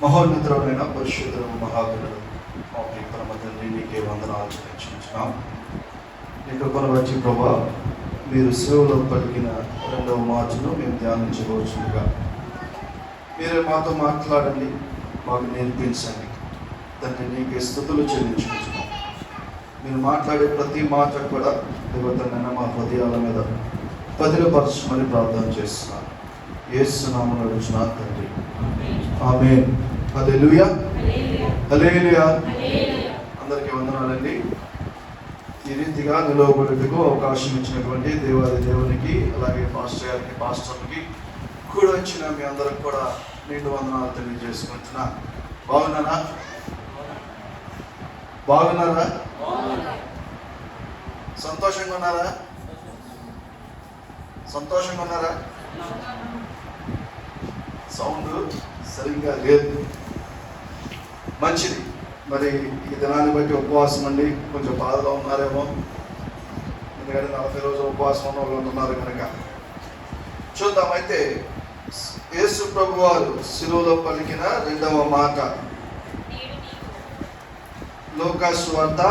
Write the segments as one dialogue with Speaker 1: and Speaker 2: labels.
Speaker 1: మహోన్నతుడైన పరిశుద్ధుడు మహాగణుడు మా ప్రియతమ తండ్రి నీకే వందనాలు చెల్లించుకుంటున్నాం. నీ కృపను బట్టి ప్రభా మీరు సేవలో పలికిన రెండవ మాటను మేము ధ్యానించవచ్చుగా మీరే మాతో మాట్లాడండి, మాకు నేర్పించండి. తండ్రి నీకే స్తుతులు చెల్లించుకుంటున్నాం. మీరు మాట్లాడే ప్రతి మాట కూడా దేవతనైనా మా హృదయాల మీద పదిలపరచమని ప్రార్థన చేస్తున్నాను. యేసు నామములో అడుగుచున్నాను తండ్రి, ఆమేన్. హల్లెలూయా, హల్లెలూయా. అందరికీ వందనాలండి. ఈ రీతిగా నిలవబడుటకు అవకాశం ఇచ్చినటువంటి దేవాది దేవునికి, అలాగే పాస్టర్ గారికి, పాస్టర్కి కూడా వచ్చిన మీ అందరికి కూడా నిండు వందనాలు తెలియజేసుకుంటున్నా. బాగున్నారా? బాగున్నారా? సంతోషంగా ఉన్నారా? సంతోషంగా ఉన్నారా? సౌండ్ సరిగ్గా లేదు. మంచిది. మరి ఈ దినాన్ని బట్టి ఉపవాసం అండి, కొంచెం బాధలో ఉన్నారేమో. ఎందుకంటే 40 రోజులు ఉపవాసం ఉన్న వాళ్ళు ఉన్నారు కనుక చూద్దాం. అయితే యేసు ప్రభు వారు శిలువలో పలికిన రెండవ మాట, లూకా సువార్త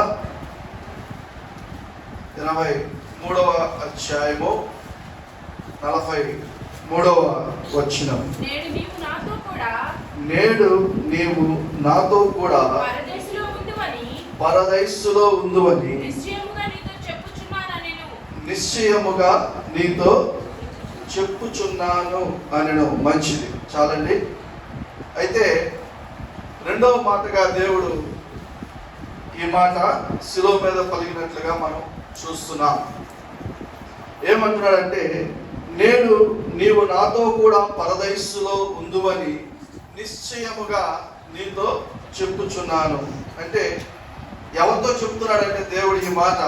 Speaker 1: 23వ అధ్యాయము 43వ వచనం. నేడు నీవు నాతో కూడా పరదైసులో ఉందువని నిశ్చయముగా నీతో చెప్పుచున్నాను అనెను. మంచిది, చాలండి. అయితే రెండవ మాటగా దేవుడు ఈ మాట శిలువ మీద పలికినట్లుగా మనం చూస్తున్నాం. ఏమంటున్నాడంటే, నేడు నీవు నాతో కూడా పరదైసులో ఉందువని నిశ్చయముగా నీతో చెప్పుచున్నాను. అంటే ఎవరితో చెప్తున్నాడంటే దేవుడు ఈ మాట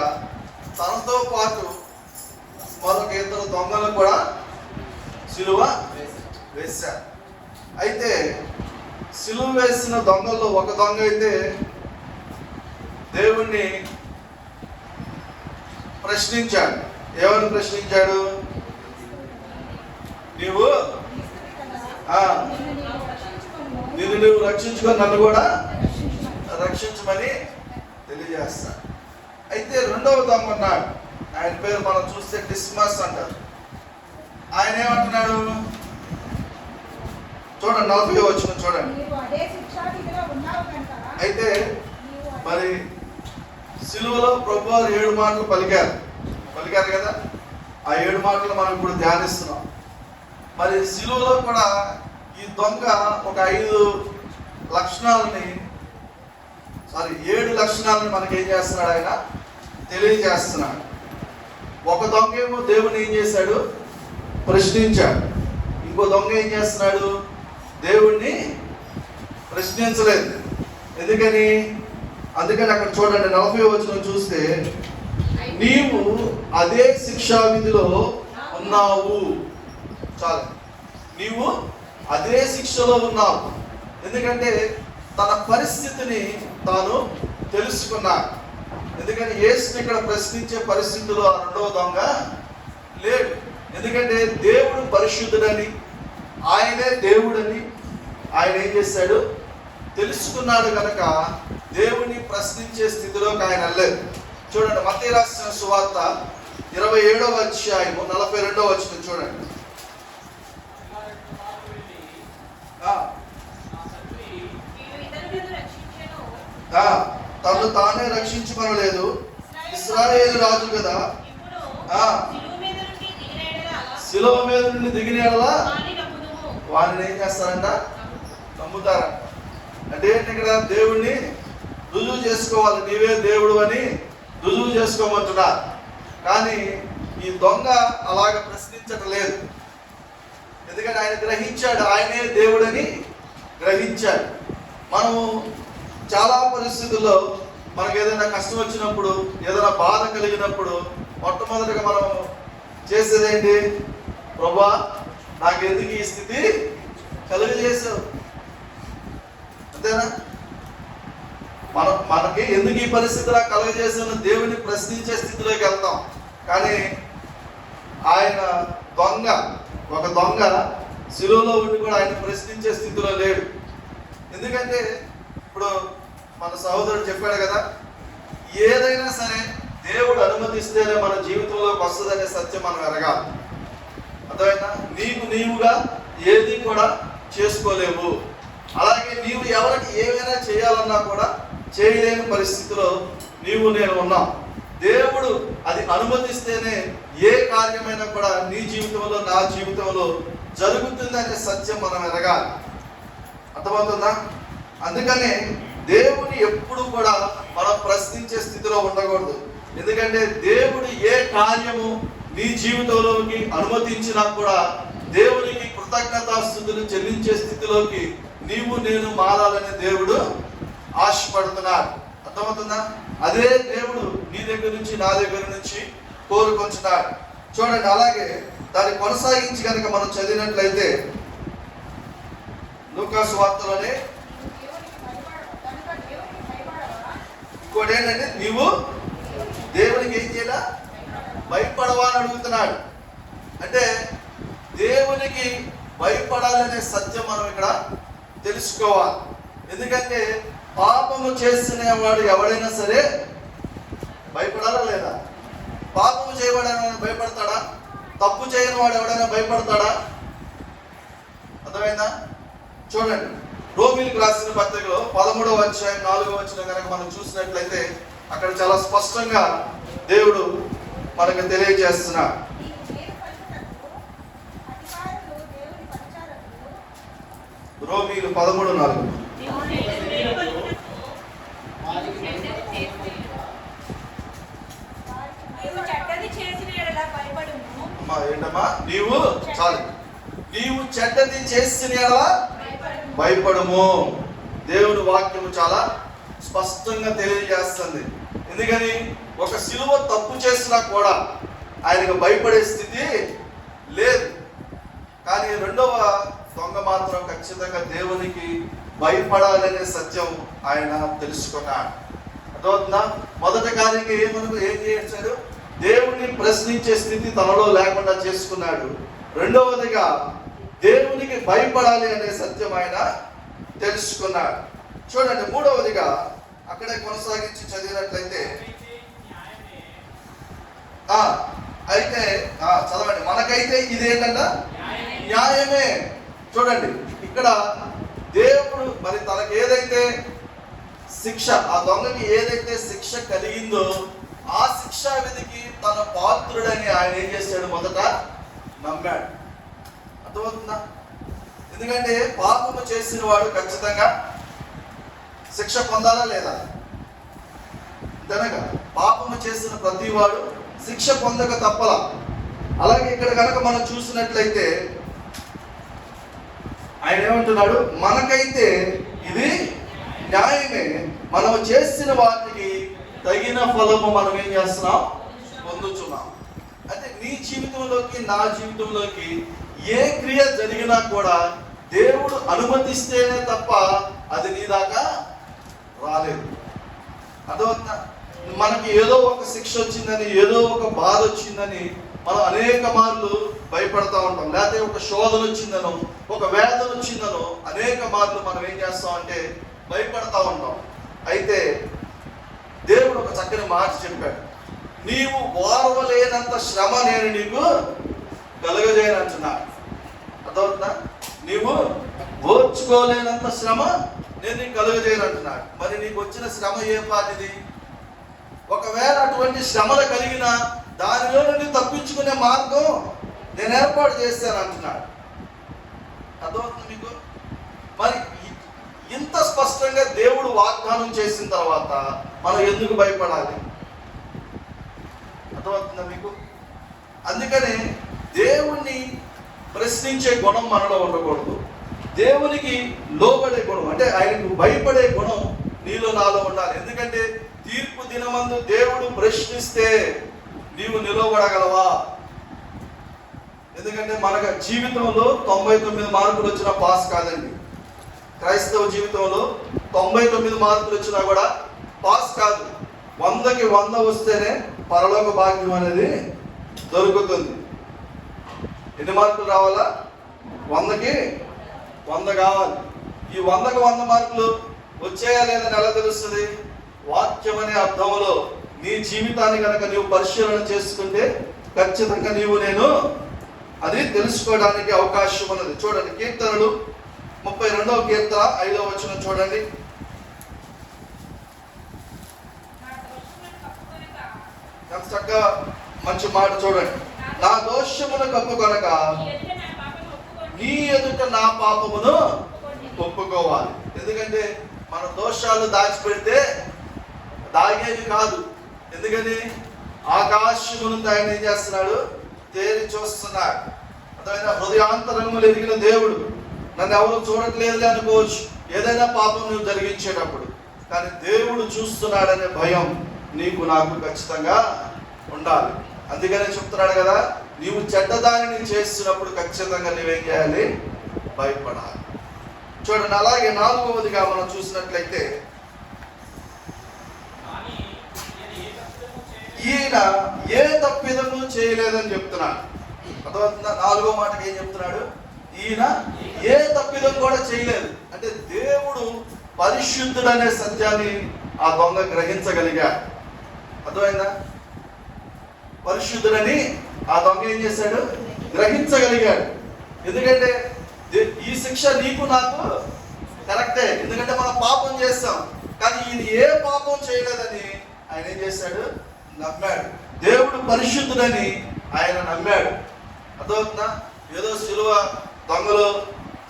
Speaker 1: తనతో పాటు మరొక 2 దొంగలు కూడా సిలువ వేశారు. అయితే సిలువ వేసిన దొంగల్లో ఒక దొంగ అయితే దేవుణ్ణి ప్రశ్నించాడు. ఏమని ప్రశ్నించాడు? నిన్ను నువ్వు రక్షించుకొని నన్ను కూడా రక్షించమని తెలియజేస్తా. అయితే రెండవ దొంగ ఉన్నాడు. ఆయన పేరు మనం చూస్తే డిస్మస్ అంటారు. ఆయన ఏమంటున్నాడు చూడండి, 40వ వచనం చూడండి. అయితే మరి సిలువలో ప్రభువారు 7 మాటలు పలికారు కదా. ఆ 7 మాటలు మనం ఇప్పుడు ధ్యానిస్తున్నాం. మరి సిలువలో కూడా ఈ దొంగ ఒక 7 లక్షణాలని మనకి ఏం చేస్తున్నాడు? ఆయన తెలియజేస్తున్నాడు. ఒక దొంగ ఏమో దేవుని ఏం చేశాడు? ప్రశ్నించాడు. ఇంకో దొంగ ఏం చేస్తున్నాడు? దేవుణ్ణి ప్రశ్నించలేదు. అందుకని అక్కడ చూడండి, 40వ వచనం చూస్తే, నీవు అదే శిక్షా విధిలో ఉన్నావు. చాలు, నీవు అదే శిక్షలో ఉన్నావు. ఎందుకంటే తన పరిస్థితిని తాను తెలుసుకున్నాడు. ఎందుకంటే యేసుని ఇక్కడ ప్రశ్నించే పరిస్థితిలో ఆ రెండవ దొంగ లేడు. ఎందుకంటే దేవుడు పరిశుద్ధుడని, ఆయనే దేవుడని ఆయన ఏం చేశాడు? తెలుసుకున్నాడు కనుక దేవుని ప్రశ్నించే స్థితిలోకి ఆయన వెళ్ళలేదు. చూడండి, మత్తయి రాసిన సువార్త 27వ అధ్యాయము 42వ వచనం చూడండి. తను తానే రక్షించుకోలేదు, ఇశ్రాయేలు రాజు కదా, శిలువ మీద నుండి దిగిన యెడల వారిని ఏం చేస్తారంట? నమ్ముతారంట. అంటే ఇక్కడ దేవుణ్ణి రుజువు చేసుకోవాలి, నీవే దేవుడు అని రుజువు చేసుకోమంటున్నా. కానీ ఈ దొంగ అలాగ ప్రశ్నించటం లేదు. ఎందుకంటే ఆయన గ్రహించాడు, ఆయనే దేవుడని గ్రహించాడు. మనము చాలా పరిస్థితుల్లో మనకు ఏదైనా కష్టం వచ్చినప్పుడు, ఏదైనా బాధ కలిగినప్పుడు మొట్టమొదటిగా మనం చేసేదేంటి? ప్రభువా, నాకెందుకు ఈ స్థితి కలుగజేసావు? అంతేనా? మనకి ఎందుకు ఈ పరిస్థితిలా కలుగజేసావు దేవుని ప్రశ్నించే స్థితిలోకి వెళ్తాం. కానీ ఆయన ఒక దొంగ శిలువలో ఉండి కూడా ఆయన ప్రశ్నించే స్థితిలో లేడు. ఎందుకంటే ఇప్పుడు మన సహోదరుడు చెప్పాడు కదా, ఏదైనా సరే దేవుడు అనుమతిస్తేనే మన జీవితంలోకి వస్తుందనే సత్యం మనం ఎరగాలి. అర్థమైనా? నీవుగా ఏది కూడా చేసుకోలేవు. అలాగే నీవు ఎవరికి ఏమైనా చేయాలన్నా కూడా చేయలేని పరిస్థితిలో నేను ఉన్నాం. దేవుడు అది అనుమతిస్తేనే ఏ కార్యమైనా కూడా నీ జీవితంలో నా జీవితంలో జరుగుతుందనే సత్యం మనం ఎరగాలి. అర్థమవుతుందా? అందుకనే దేవుని ఎప్పుడు కూడా మనం ప్రశ్నించే స్థితిలో ఉండకూడదు. ఎందుకంటే దేవుడు ఏ కార్యము నీ జీవితంలోకి అనుమతించినా కూడా దేవునికి కృతజ్ఞతాస్తుతులు చెల్లించే స్థితిలోకి నేను మారాలని దేవుడు ఆశపడుతున్నాడు. అర్థమవుతుందా? అదే దేవుడు నీ దగ్గర నుంచి నా దగ్గర నుంచి కోరుకొంచున్నాడు. చూడండి, అలాగే దాన్ని కొనసాగించి కనుక మనం చదివినట్లయితే లూకా సువార్తలోనే ఇంకోటి ఏంటంటే, నీవు దేవునికి ఏం చేయాలా? భయపడవా అని అడుగుతున్నాడు. అంటే దేవునికి భయపడాలనే సత్యం మనం ఇక్కడ తెలుసుకోవాలి. ఎందుకంటే పాపము చేసిన వాడు ఎవడైనా సరే భయపడాలా లేదా? పాపము చేయవాడైనా భయపడతాడా? తప్పు చేయని వాడు ఎవడైనా భయపడతాడా? అర్థమైందా? చూడండి, రోమీయులకు రాసిన పత్రికలో 13వ అధ్యాయం 4వ వచనం కనుక మనం చూసినట్లయితే అక్కడ చాలా స్పష్టంగా దేవుడు మనకు తెలియజేస్తున్నాడు. రోమీయులు 13:4. ఏంటమ్మా? నీవు చెడ్డది చేసిన యెడల భయపడము. దేవుని వాక్యము చాలా స్పష్టంగా తెలియజేస్తుంది. ఎందుకని? ఒక సిలువ తప్పు చేసినా కూడా ఆయనకు భయపడే స్థితి లేదు. కానీ రెండవ దొంగ మాత్రం ఖచ్చితంగా దేవునికి భయపడాలనే సత్యం ఆయన తెలుసుకున్నాడు. అర్థమవుతుందా? మొదటి కార్యంగా ఏం చేశాడు? దేవుని ప్రశ్నించే స్థితి తనలో లేకుండా చేసుకున్నాడు. రెండవదిగా దేవునికి భయపడాలి అనే సత్యం ఆయన తెలుసుకున్నాడు. చూడండి, మూడవదిగా అక్కడే కొనసాగించి చదివినట్లయితే అయితే చదవండి, మనకైతే ఇదేంటంట? న్యాయమే. చూడండి, ఇక్కడ దేవుడు మరి తనకు ఏదైతే శిక్ష, ఆ దొంగకి ఏదైతే శిక్ష కలిగిందో ఆ శిక్షా విధికి తన పాత్రుడని ఆయన ఏం చేశాడు? మొదట నమ్మాడు. అర్థమవుతుందా? ఎందుకంటే పాపము చేసిన వాడు ఖచ్చితంగా శిక్ష పొందాలా లేదా? అంతేనగా పాపము చేసిన ప్రతి వాడు శిక్ష పొందక తప్పలా. అలాగే ఇక్కడ కనుక మనం చూసినట్లయితే ఆయన ఏమంటున్నాడు? మనకైతే ఇది న్యాయమే, మనం చేసిన వాటికి తగిన ఫలము మనం ఏం చేస్తున్నాం? పొందుతున్నాం. అంటే నీ జీవితంలోకి నా జీవితంలోకి ఏ క్రియ జరిగినా కూడా దేవుడు అనుమతిస్తేనే తప్ప అది నీ దాకా రాలేదు. అదవుతుందా? మనకి ఏదో ఒక శిక్ష వచ్చిందని, ఏదో ఒక బాధ వచ్చిందని మనం అనేక మార్లు భయపడతా ఉంటాం. లేకపోతే ఒక శోధన వచ్చిందనో, ఒక వేదన వచ్చిందనో అనేక మార్లు మనం ఏం చేస్తాం అంటే భయపడతా ఉంటాం. అయితే దేవుడు ఒక చక్కని మాట చెప్పాడు, నీవు ఓర్వలేనంత శ్రమ నేను నీకు కలుగజేయనంటున్నాడు. అర్థమవుతుందా? నీవు ఓర్చుకోలేనంత శ్రమ నేను నీకు కలుగజేయనంటున్నాడు. మరి నీకు వచ్చిన శ్రమ ఏ పాటిది? ఒకవేళ అటువంటి శ్రమలు కలిగినా దానిలో నుండి తప్పించుకునే మార్గం నేను ఏర్పాటు చేస్తాను అంటున్నాడు. అర్థమవుతుంది మీకు? మరి ఇంత స్పష్టంగా దేవుడు వాగ్దానం చేసిన తర్వాత మనం ఎందుకు భయపడాలి? అర్థమవుతుందా మీకు? అందుకనే దేవుణ్ణి ప్రశ్నించే గుణం మనలో ఉండకూడదు. దేవునికి లోబడే గుణం, అంటే ఆయనకు భయపడే గుణం నీలో నాలో ఉండాలి. ఎందుకంటే తీర్పు దినమందు దేవుడు ప్రశ్నిస్తే నీవు నిలవబడగలవా? ఎందుకంటే మనకు జీవితంలో 99 మార్కులు వచ్చినా పాస్ కాదండి. క్రైస్తవ జీవితంలో 99 మార్కులు వచ్చినా కూడా పాస్ కాదు. 100కి 100 వస్తేనే పరలోక భాగ్యం అనేది దొరుకుతుంది. ఎన్ని మార్కులు రావాలా? 100కి 100 కావాలి. ఈ 100కు 100 మార్కులు వచ్చాయా లేదని ఎలా తెలుస్తుంది? వాక్యం అనే అర్థంలో నీ జీవితాన్ని కనుక నీవు పరిశీలన చేసుకుంటే ఖచ్చితంగా నేను అది తెలుసుకోవడానికి అవకాశం ఉన్నది. చూడండి, కీర్తనలు 32వ కీర్తన 5వ వచనం చూడండి. చక్కగా మంచి మాట చూడండి. నా దోషమును కప్పుకొనక నీ ఎదుట నా పాపమును ఒప్పుకోవాలి. ఎందుకంటే మన దోషాలు దాచిపెడితే దాగేది కాదు. ఎందుకని ఆకాశము నుండి ఆయన ఏం చేస్తున్నాడు? తేరి చూస్తున్నాడు. అదైనా హృదయాంతరములు ఎరిగిన దేవుడు. నన్ను ఎవరు చూడట్లేదు అనుకోవచ్చు ఏదైనా పాపం నువ్వు జరిగించేటప్పుడు, కానీ దేవుడు చూస్తున్నాడనే భయం నీకు నాకు ఖచ్చితంగా ఉండాలి. అందుకనే చెప్తున్నాడు కదా, నీవు చెడ్డదానిని చేస్తున్నప్పుడు ఖచ్చితంగా నువ్వేం చేయాలి? భయపడాలి. చూడండి, అలాగే 4వదిగా మనం చూసినట్లయితే ఈయన ఏ తప్పిదము చేయలేదని చెప్తున్నాడు. అర్థమవుతుందా? 4వ మాటకి ఏం చెప్తున్నాడు? ఈయన ఏ తప్పిదం కూడా చేయలేదు. అంటే దేవుడు పరిశుద్ధుడనే సత్యాన్ని ఆ దొంగ గ్రహించగలిగాడు. అర్థమైందా? పరిశుద్ధుడని ఆ దొంగ ఏం చేశాడు? గ్రహించగలిగాడు. ఎందుకంటే ఈ శిక్ష నీకు నాకు కరెక్టే, ఎందుకంటే మనం పాపం చేస్తాం. కానీ ఈయన ఏ పాపం చేయలేదని ఆయన ఏం చేశాడు? నమ్మాడు. దేవుడు పరిశుద్ధుడని ఆయన నమ్మాడు. అర్థమవుతుందా? ఏదో దొంగలో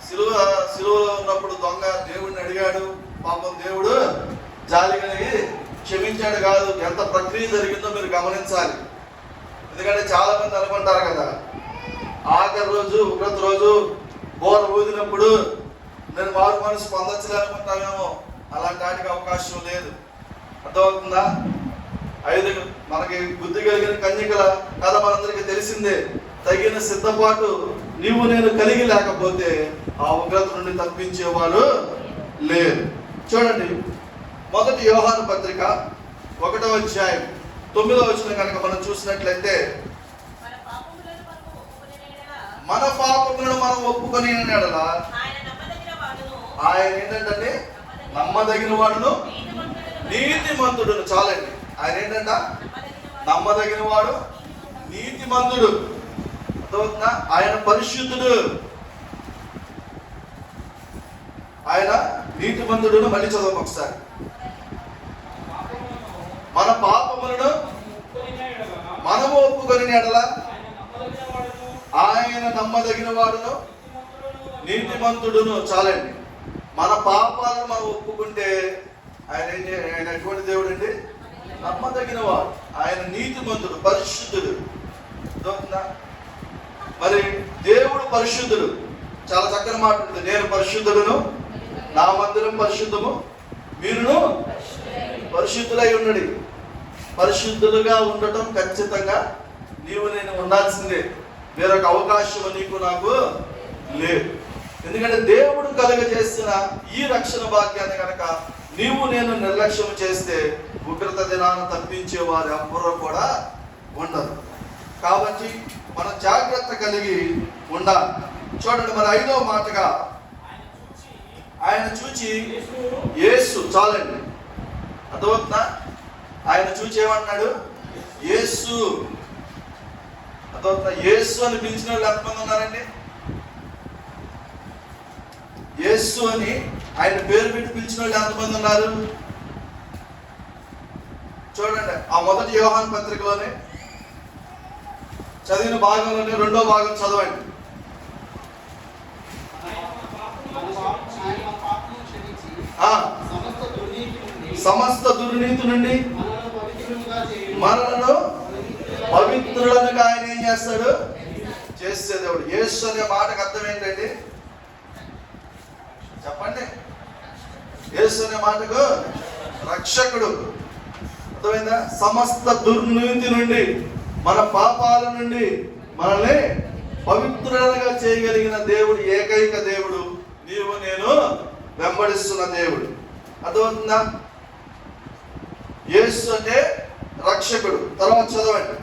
Speaker 1: సిలువలో ఉన్నప్పుడు దొంగ దేవుడిని అడిగాడు. పాపం దేవుడు జాలి కలిగి క్షమించాడు కాదు. ఎంత ప్రక్రియ జరిగిందో మీరు గమనించాలి. ఎందుకంటే చాలా మంది అనుకుంటారు కదా, ఆఖరి రోజు ఉగ్రత రోజు బోర ఊదినప్పుడు నేను మారు మనసు పొందొచ్చులే అనుకుంటామేమో. అలాంటి వాటికి అవకాశం లేదు. అర్థమవుతుందా? 5 మనకి బుద్ధి కలిగిన కన్యకల కథ మనందరికీ తెలిసిందే. తగిన సిద్ధపాటు నీవు నేను కలిగి లేకపోతే ఆ ఉగ్రత నుండి తప్పించేవారు లేరు. చూడండి, 1 యోహాను పత్రిక 1వ అధ్యాయం 9వ వచనం కనుక మనం చూసినట్లయితే, మన పాపములను మనం ఒప్పుకొని ఆయన ఏంటంటే నమ్మదగిన వాడును నీతిమంతుడును. చాలండి, ఆయన ఏంటంట? నమ్మదగిన వాడు, నీతిమంతుడు. అర్థమవుతుందా? ఆయన పరిశుద్ధుడు, ఆయన నీతిమంతుడును. మళ్ళీ చదవం ఒకసారి. మన పాపములను మనము ఒప్పుకొని ఎడల ఆయన నమ్మదగిన వాడును నీతిమంతుడును. చాలండి, మన పాపాలను మనం ఒప్పుకుంటే ఆయన ఎటువంటి దేవుడు అండి? నమ్మదగిన వాడు. ఆయన నీతిమంతుడు, పరిశుద్ధుడు. మరి దేవుడు పరిశుద్ధుడు. చాలా చక్కని మాట ఉంటుంది, నేను పరిశుద్ధుడును, నా మందిరం పరిశుద్ధము, మీరును పరిశుద్ధులై ఉన్నది. పరిశుద్ధులుగా ఉండటం ఖచ్చితంగా నీవు నేను ఉండాల్సిందే. వేరొక అవకాశం నీకు నాకు లేదు. ఎందుకంటే దేవుడు కలుగజేసిన ఈ రక్షణ భాగ్యాన్ని కనుక నీవు నేను నిర్లక్ష్యం చేస్తే ఉగ్రత దినాన్ని తప్పించే వారు ఎవ్వరూ కూడా ఉండరు. కాబట్టి మనం జాగ్రత్త కలిగి ఉండాలి. చూడండి, మరి 5వ మాటగా ఆయన చూచి యేసు. చాలండి, అర్థమవుతుందా? ఆయన చూచి ఏమన్నాడు? యేసు. అర్థమవుతుందా? యేసు అని పిలిచిన వాళ్ళు ఎంతమంది ఉన్నారండి? యేసు అని ఆయన పేరు పెట్టి పిలిచిన వాళ్ళు ఎంతమంది ఉన్నారు? చూడండి, ఆ 1 యోహాను పత్రికలోనే చదివిన భాగంలోనే 2వ భాగం చదవండి. సమస్త దుర్నీతి నుండి మనలను పవిత్రులుగా ఆయన ఏం చేస్తాడు? చేసే దేవుడు. యేసు అనే మాటకు అర్థం ఏంటండి? చెప్పండి. యేసు అనే మాటకు రక్షకుడు. అర్థమైందా? సమస్త దుర్నీతి నుండి, మన పాపాల నుండి మనల్ని పవిత్రులుగా చేయగలిగిన దేవుడు, ఏకైక దేవుడు నీవు నేను వెంబడిస్తున్న దేవుడు. అర్థమవుతుందా? యేసు అంటే రక్షకుడు. తర్వాత చదవండి,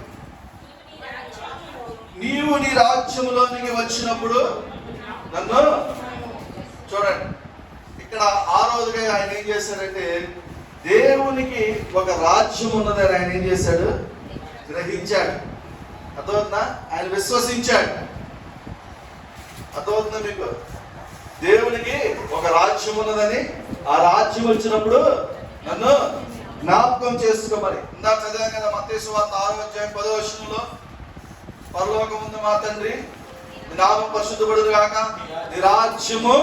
Speaker 1: నీవు నీ రాజ్యంలోనికి వచ్చినప్పుడు నన్ను. చూడండి, ఇక్కడ ఆరోజుగా ఆయన ఏం చేశాడంటే దేవునికి ఒక రాజ్యం ఉన్నదని ఆయన ఏం చేశాడు, గ్రహించాడు. అర్థమవుతుందా? ఆయన విశ్వసించాడు. అర్థమవుతుందా మీకు? దేవునికి ఒక రాజ్యం ఉన్నదని, ఆ రాజ్యం వచ్చినప్పుడు నన్ను జ్ఞాపకం చేసుకోమని. ఇందాక చదివాం కదా మత్తయి సువార్త 6వ అధ్యాయం 10వ వచనంలో, పరలోకముందు మా తండ్రి నీ నామం పరిశుద్ధపడును గాక, నీ రాజ్యము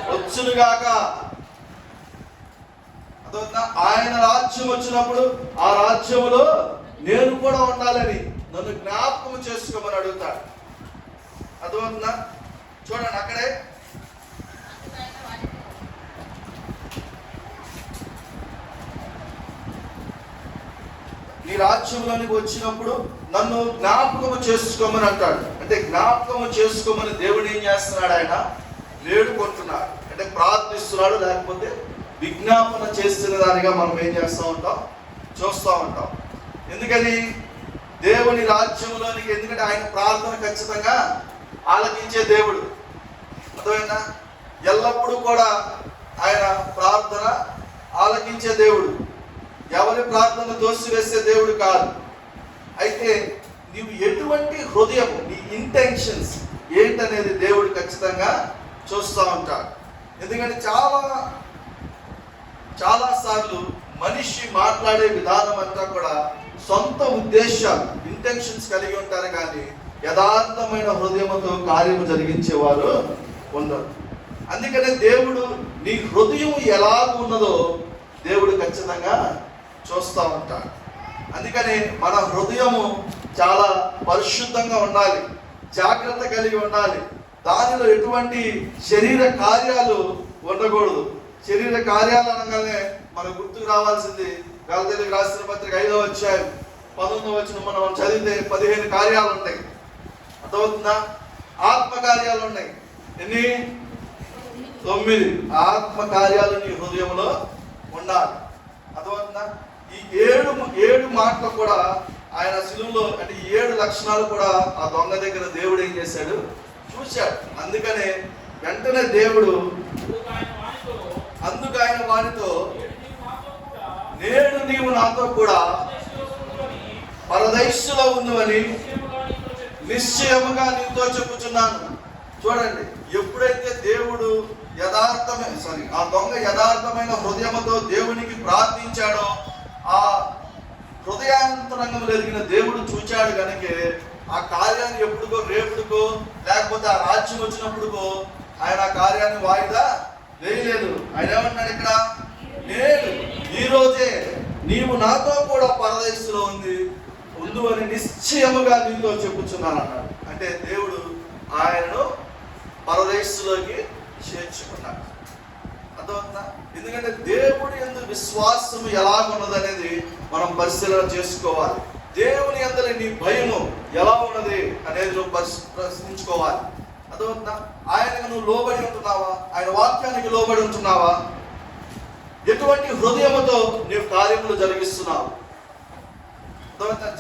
Speaker 1: వచ్చును గాక. అర్థమవుతుందా? ఆయన రాజ్యం వచ్చినప్పుడు ఆ రాజ్యములో నేను కూడా ఉండాలని నన్ను జ్ఞాపకం చేసుకోమని అడుగుతాడు. అర్థమవుతుందా? చూడండి అక్కడే నీ రాజ్యంలోనికి వచ్చినప్పుడు నన్ను జ్ఞాపకము చేసుకోమని అంటాడు. అంటే జ్ఞాపకము చేసుకోమని దేవుడు ఏం చేస్తున్నాడు? ఆయన వేడుకుంటున్నాడు, అంటే ప్రార్థిస్తున్నాడు, లేకపోతే విజ్ఞాపన చేస్తున్న దానిగా మనం ఏం చేస్తూ ఉంటాం, చూస్తూ ఉంటాం. ఎందుకని? దేవుని రాజ్యంలోనికి, ఎందుకంటే ఆయన ప్రార్థన ఖచ్చితంగా ఆలకించే దేవుడు. అర్థమైందా? ఎల్లప్పుడూ కూడా ఆయన ప్రార్థన ఆలకించే దేవుడు, ఎవరి ప్రార్థన దోసివేసే దేవుడు కాదు. అయితే నీవు ఎటువంటి హృదయం, నీ ఇంటెన్షన్స్ ఏంటనేది దేవుడు ఖచ్చితంగా చూస్తూ ఉంటాడు. ఎందుకంటే చాలా సార్లు మనిషి మాట్లాడే విధానం అంతా కూడా సొంత ఉద్దేశాలు, ఇంటెన్షన్స్ కలిగి ఉంటారు, కానీ యథార్థమైన హృదయంతో కార్యము జరిగించేవారు ఉండరు. అందుకనే దేవుడు నీ హృదయం ఎలా ఉన్నదో దేవుడు ఖచ్చితంగా చూస్తూ ఉంటాడు. అందుకని మన హృదయము చాలా పరిశుద్ధంగా ఉండాలి, జాగ్రత్త కలిగి ఉండాలి. దానిలో ఎటువంటి శరీర కార్యాలు ఉండకూడదు. శరీర కార్యాలు అనగానే మనకు గుర్తుకు రావాల్సింది గలతీయులకు రాసిన పత్రిక 5వ అధ్యాయం 19వ వచనం మనం చదివితే 15 కార్యాలు ఉన్నాయి. అర్థమవుతుందా? ఆత్మ కార్యాలు ఉన్నాయి. ఎన్ని? 9 ఆత్మ కార్యాలు నీ హృదయంలో ఉండాలి. అర్థమవుతుందా? ఈ 7 మాటలు కూడా ఆయన శిలువలో, అంటే 7 లక్షణాలు కూడా ఆ దొంగ దగ్గర దేవుడు ఏం చేశాడు, చూశాడు. అందుకనే వెంటనే దేవుడు అందుకు ఆయన వానితో, నేడు నీవు నాతో కూడా పరదైస్సులో ఉందని నిశ్చయముగా నీతో చెప్పుచున్నాను. చూడండి, ఎప్పుడైతే దేవుడు ఆ దొంగ యథార్థమైన హృదయముతో దేవునికి ప్రార్థించాడో, ఆ హృదయాంతరంగంలో ఎరిగిన దేవుడు చూచాడు కనుక ఆ కార్యాన్ని ఎప్పుడుకో, రేపుడుకో, లేకపోతే ఆ రాజ్యం వచ్చినప్పుడుకో ఆయన ఆ కార్యాన్ని వాయిదా వేయలేదు. ఆయన ఏమన్నాడు ఇక్కడ? నేను ఈ రోజే నీవు నాతో కూడా పరదైస్సులో ఉండు అని నిశ్చయముగా నీతో చెప్పుచున్నాను అన్నాడు. అంటే దేవుడు ఆయనను పరదైస్సులోకి చేర్చుకున్నాడు. అర్థమవుతుందా? ఎందుకంటే దేవుడి యందు విశ్వాసం ఎలాగున్నదనేది మనం పరిశీలన చేసుకోవాలి. దేవుని యందు నీ భయము ఎలా ఉన్నది అనేది నువ్వు ప్రశ్నించుకోవాలి. అర్థమవుతుందా? ఆయనకు నువ్వు లోబడి ఉంటున్నావా? ఆయన వాక్యానికి లోబడి ఉంటున్నావా? ఎటువంటి హృదయముతో నీవు కార్యములు జరిగిస్తున్నావు?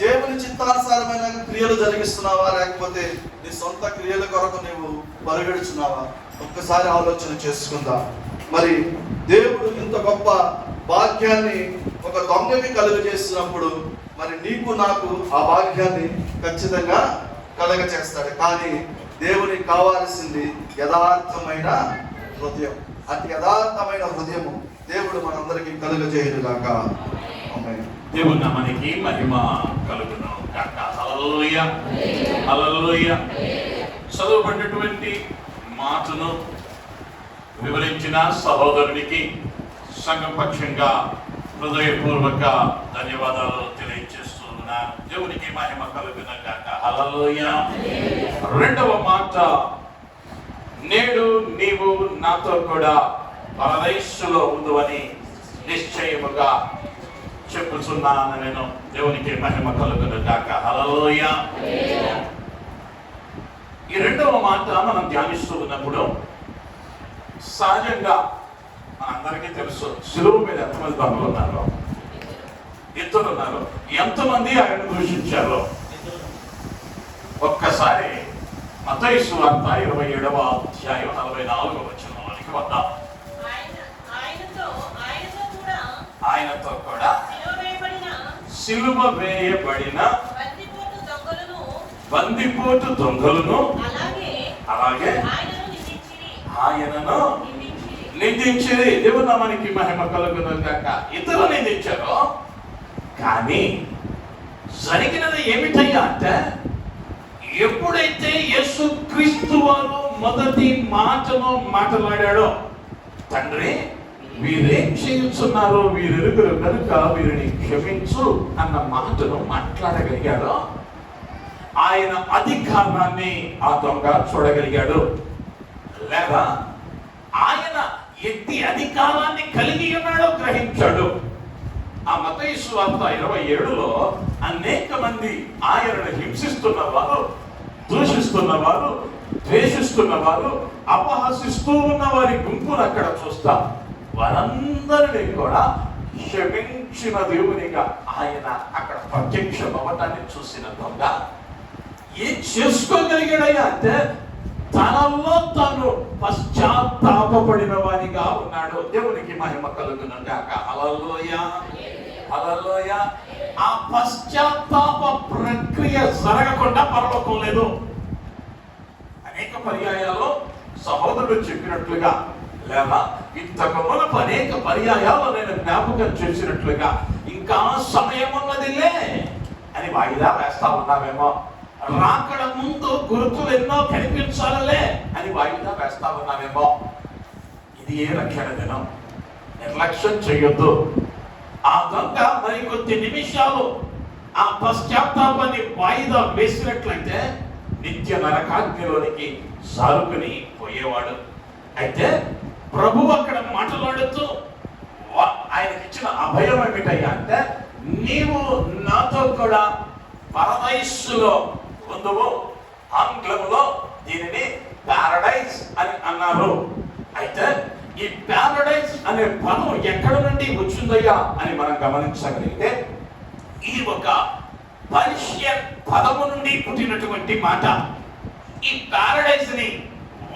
Speaker 1: దేవుని చిత్తానుసారమైన క్రియలు జరిగిస్తున్నావా, లేకపోతే నీ సొంత క్రియల కొరకు నీవు పరుగెడుచున్నావా? ఒక్కసారి ఆలోచన చేసుకుందాం. మరి దేవుడు ఇంత గొప్ప భాగ్యాన్ని ఒక దొంగకి కలుగజేస్తున్నప్పుడు మరి నీకు నాకు ఆ భాగ్యాన్ని ఖచ్చితంగా కలుగజేస్తాడు. కానీ దేవునికి కావాల్సింది యథార్థమైన హృదయం. అతి యథార్థమైన హృదయము దేవుడు మనందరికీ కలుగజేయుగాక. ఆమేన్.
Speaker 2: దేవుని నామానికి మహిమ కలుగును గాక. హల్లెలూయా, హల్లెలూయా. చదువుబడినటువంటి మాటను వివరించిన సహోదరునికి సంఘం పక్షంగా హృదయపూర్వక ధన్యవాదాలు తెలియజేస్తున్నాను. దేవునికి మహిమ కలుగును గాక. హల్లెలూయా. రెండవ మాట, నేడు నీవు నాతో కూడా పరదైస్సులో ఉందని నిశ్చయముగా చెప్పుచున్నాను నేను. దేవునికి మహిమ కలుగును గాక. హల్లెలూయా. ఈ రెండవ మాట మనం ధ్యానిస్తూ ఉన్నప్పుడు సహజంగా మనందరికీ తెలుసు, శిలువ మీద ఎంతమంది దొంగలు ఉన్నారు? ఇద్దరు ఉన్నారు. ఎంతమంది ఆయన దూషించారో ఒక్కసారి మత్తయి సువార్త 27వ అధ్యాయం 44వ వచనంలోనికి వద్దాం. ఆయనతో కూడా సిలువ వేయబడిన బందిపోటు దొంగలను అలాగే ఆయనను నిందించిరి. దేవుని నామానికి మహిమ కలుగును గాక. ఇద్దరు నిందించారు. కానీ జరిగినది ఏమిటయ్యా అంటే, ఎప్పుడైతే యేసుక్రీస్తు వారు మొదటి మాటను మాట్లాడాడో, తండ్రి వీరేం చేయుచున్నారో వీరెరుగురు కనుక వీరిని క్షమించు అన్న మాటను మాట్లాడగలిగాడో, ఆయన అధికారాన్ని ఆ దొంగ చూడగలిగాడు. లేదా ఆయన ఎట్టి అధికారాన్ని కలిగి ఉన్నాడో గ్రహించాడు. ఆ మత్తయి సువార్త 27లో అనేక మంది ఆయనను హింసిస్తున్నవారు, దూషిస్తున్నవారు, ద్వేషిస్తున్నవారు, అపహసిస్తూ ఉన్న వారి గుంపును అక్కడ చూస్తాం. వారందరినీ కూడా క్షమించిన దేవునిగా ఆయన అక్కడ ప్రత్యక్షం అవ్వటాన్ని చూసిన దొంగ ఏం చేసుకోగలిగాడయ్యా అంటే, తనలో తాను పశ్చాత్తాపడిన వానిగా ఉన్నాడు. దేవునికి మహిమ కలుగును గాక. హల్లెలూయా, హల్లెలూయా. ఆ పశ్చాత్తాప ప్రక్రియ జరగకుండా పరలోకం లేదు. అనేక పర్యాయాలు సహోదరుడు చెప్పినట్లుగా, లేదా ఇంతకు మునుపు అనేక పర్యాయాలు నేను జ్ఞాపకం చేసినట్లుగా, ఇంకా సమయం ఉన్నదిలే అని వాయిదా వేస్తా ఉన్నామేమో. రాకడ ముందు గుర్తులు ఎన్నో కనిపించాలలే అని వాయిదా వేస్తా ఉన్నామేమో. ఇది ఏ రక్షణ దినం, నిర్లక్ష్యం చేయొద్దు. ఆ దొంగ మరికొద్ది నిమిషాలు ఆ పశ్చాత్తాపాన్ని వాయిదా వేసినట్లయితే నిత్య నరకాగ్నిలోనికి సారుకుని పోయేవాడు. అయితే ప్రభు అక్కడ మాట్లాడుతూ ఆయనకి ఇచ్చిన అభయం ఏమిటయ్యా అంటే, నీవు నాతో కూడా పరదైస్సులో ఉందువు. ఆంగ్లంలో దీనిని ప్యారడైజ్ అని అన్నారు. అయితే ఈ ప్యారడైజ్ అనే పదం ఎక్కడ నుండి వచ్చిందయ్యా అని మనం గమనించగలిగితే, ఇది ఒక పర్షియన్ పదము నుండి పుట్టినటువంటి మాట. ఈ ప్యారడైజ్ ని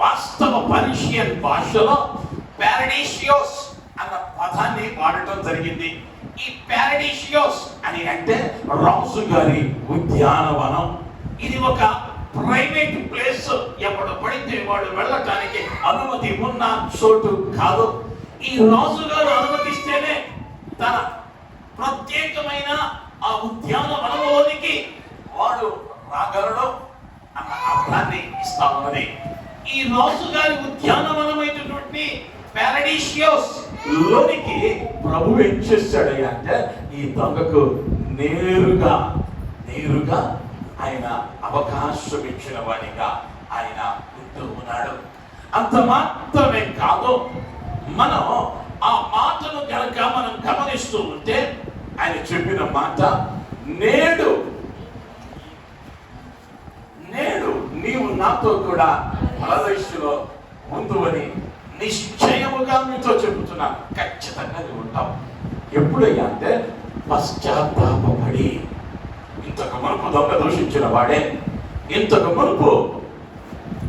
Speaker 2: వాస్తవ పర్షియన్ భాషలో పారడీషియోస్ అన్న పదాన్ని వాడటం జరిగింది. ఈ పారడీషియోస్ అని అంటే రాజు గారి ఉద్యానవనం. ఇది ఒక ప్రైవేట్ ప్లేస్, ఎప్పుడు పడితే వాడు వెళ్ళటానికి అనుమతి ఉన్న చోటు కాదు. ఈ రాజు గారు అనుమతిస్తేనే తన ప్రత్యేకమైన ఆ ఉద్యానవనంలోనికి వాడు రాగలడు అన్న అర్థాన్ని ఇస్తా ఉన్నది. ఈ రాజు గారి ఉద్యానవనమైనటువంటి పారడీషియోస్ లోనికి ప్రభు ఏం చేశాడయ్యా అంటే, ఈ దొంగకు నేరుగా ఆయన అవకాశం ఇచ్చిన వాడిగా ఆయన ఉంటూ ఉన్నాడు. అంత మాత్రమే కాదు, మనం ఆ మాటను కనుక మనం గమనిస్తూ ఉంటే, ఆయన చెప్పిన మాట, నేడు నీవు నాతో కూడా పరదేశంలో ఉందువని నిశ్చయముగా మీతో చెబుతున్నాను. ఖచ్చితంగా నువ్వు ఉంటావు. ఎప్పుడయ్యా అంటే, పశ్చాత్తాపడి. ఇంతకు మునుపు దొంగ దూషించిన వాడే, ఇంతకు మునుపు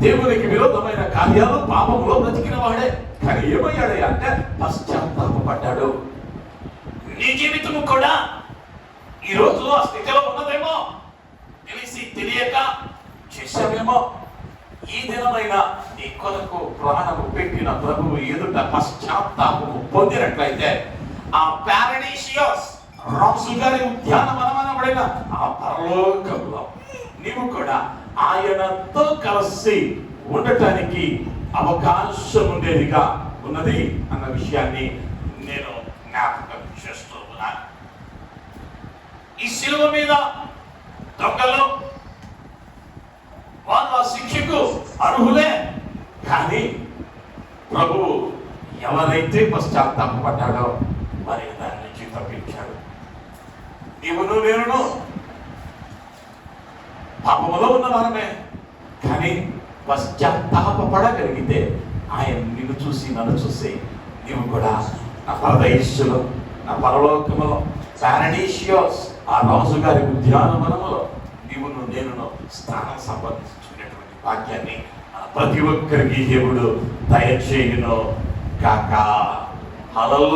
Speaker 2: దేవునికి విరోధమైన కార్యాలు పాపంలో బ్రతికిన వాడే. కానీ ఏమయ్యాడయ్యా అంటే, పశ్చాత్తాపడ్డాడు. నీ జీవితము కూడా ఈరోజు ఆ స్థితిలో ఉన్నదేమో, తెలిసి తెలియక చేశామేమో. ఈ దినమైన నీ కొరకు ప్రాణము పెట్టిన ప్రభువు ఎదుట పశ్చాత్తాపము పొందినట్లయితే, ఆ పారడీషియోస్ రాజు గారి ఉద్యానవనమనబడిన ఆ పరలోకంలో నీవు కూడా ఆయనతో కలిసి ఉండటానికి అవకాశం ఉండేదిగా ఉన్నది అన్న విషయాన్ని నేను జ్ఞాపకం చేస్తూ ఉన్నాను. ఈ శిలువ మీద దొంగలు వారు ఆ శిక్షకు అర్హులే. కానీ ప్రభువు ఎవరైతే పశ్చాత్తాపడ్డాడో వారిని దాని నుంచి తప్పించాడు. నీవును నేను పాపములో ఉన్న వారమే, కానీ పశ్చాత్తాపడగలిగితే ఆయన నిన్ను చూసి నన్ను చూసి నీవు కూడా నా పరదేశంలో, నా పరలోకములో, పారడీషియోస్ ఆ రాజు గారి ఉద్యానవనములో నీవును నేను స్థానం సంపాదించుకునేటువంటి వాక్యాన్ని ప్రతి ఒక్కరికి దేవుడు దయచేయును కాక. హల్లెలూయా.